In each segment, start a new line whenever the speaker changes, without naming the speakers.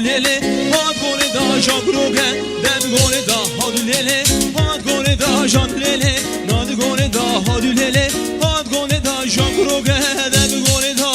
hadulele Had gole da jagruge Dev gole da hadulele Had gole da jandlele Nad gole da hadulele Had gole da jagruge Dev gole da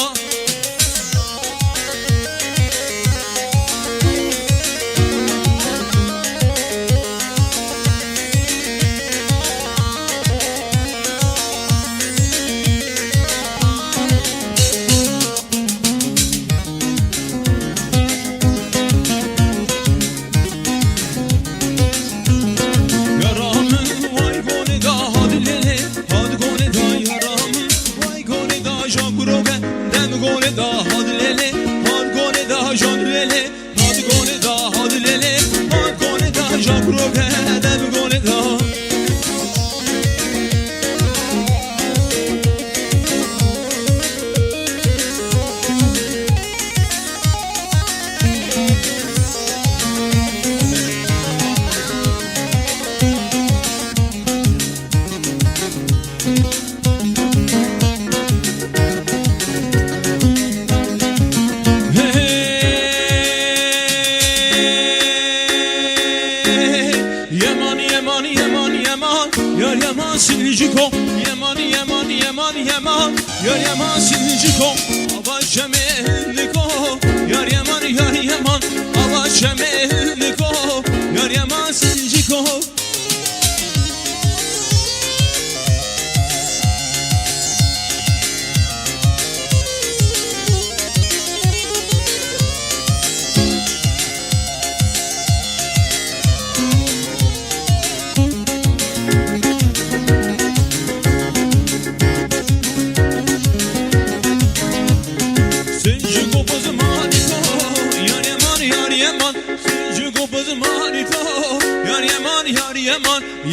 Yar yaman siliciko Yaman yaman yaman yaman Yar yaman siliciko Ava şemeliko Yar yaman Ava şemeliko Yar yaman siliciko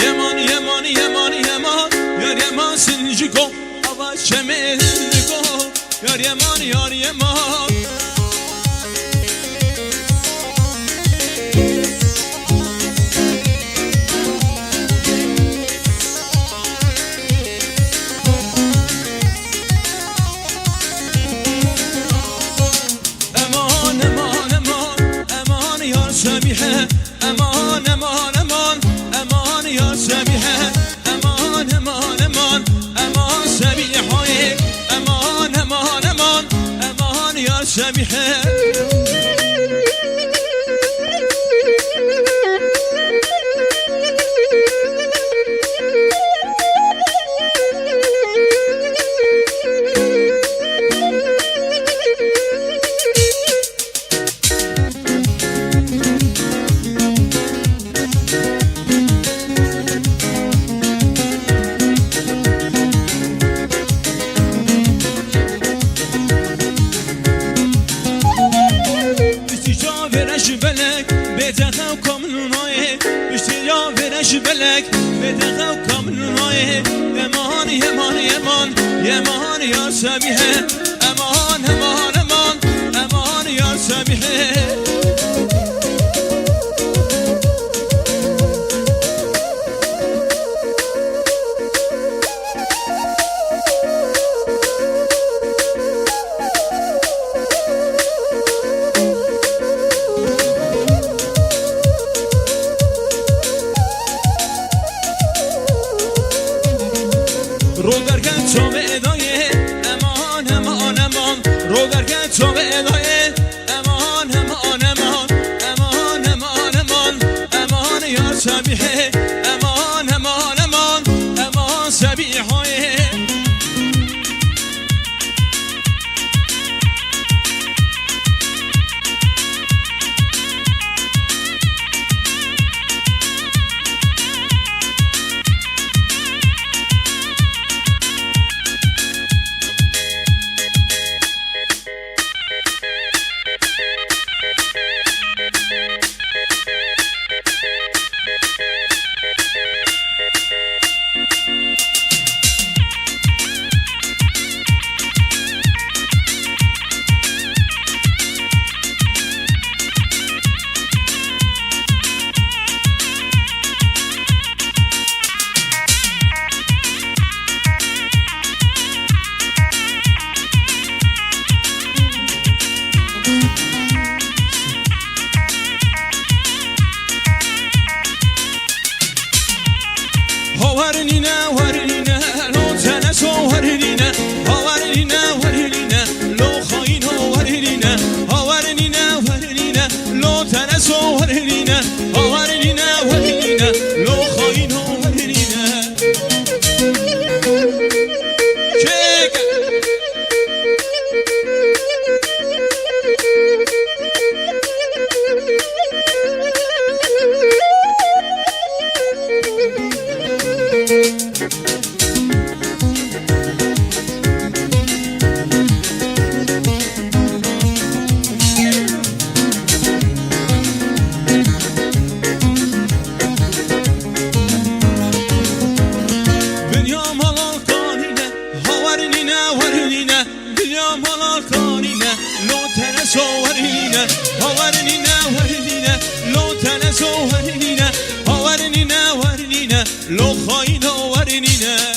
Yaman, yaman, yaman, yaman, yaman Yar yaman siliciko Ava şemeliko Yar yaman, yar yaman Eman, eman, eman Eman yar Semihe Eman, eman, eman Eman yar Semihe Eman, eman, eman Eman Semihe Eman, eman, eman Eman yar Semihe belek Bedaka kamnunay Eman yeman yeman Yeman yar Semihe Eman eman eman Eman yar Semihe Rodarken çove edaye Eman eman eman Rodarken çove edaye Eman eman eman Eman eman eman Eman yar Semihe Eman eman eman Eman Semihe ورنينا دنيا مالا كارينا لو تنسو ورنينا ورنينا ورنينا لو تنسو ورنينا ورنينا ورنينا لو خاينا ورنينا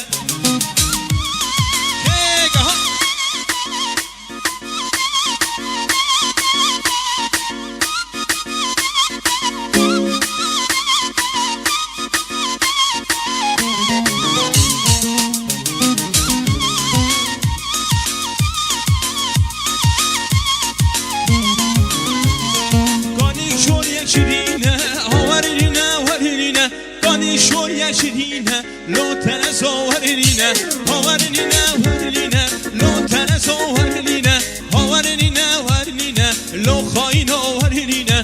شدينا لو تنسو ورنينا ورنينا ورنينا لو تنسو ورنينا ورنينا ورنينا لو خاينا ورنينا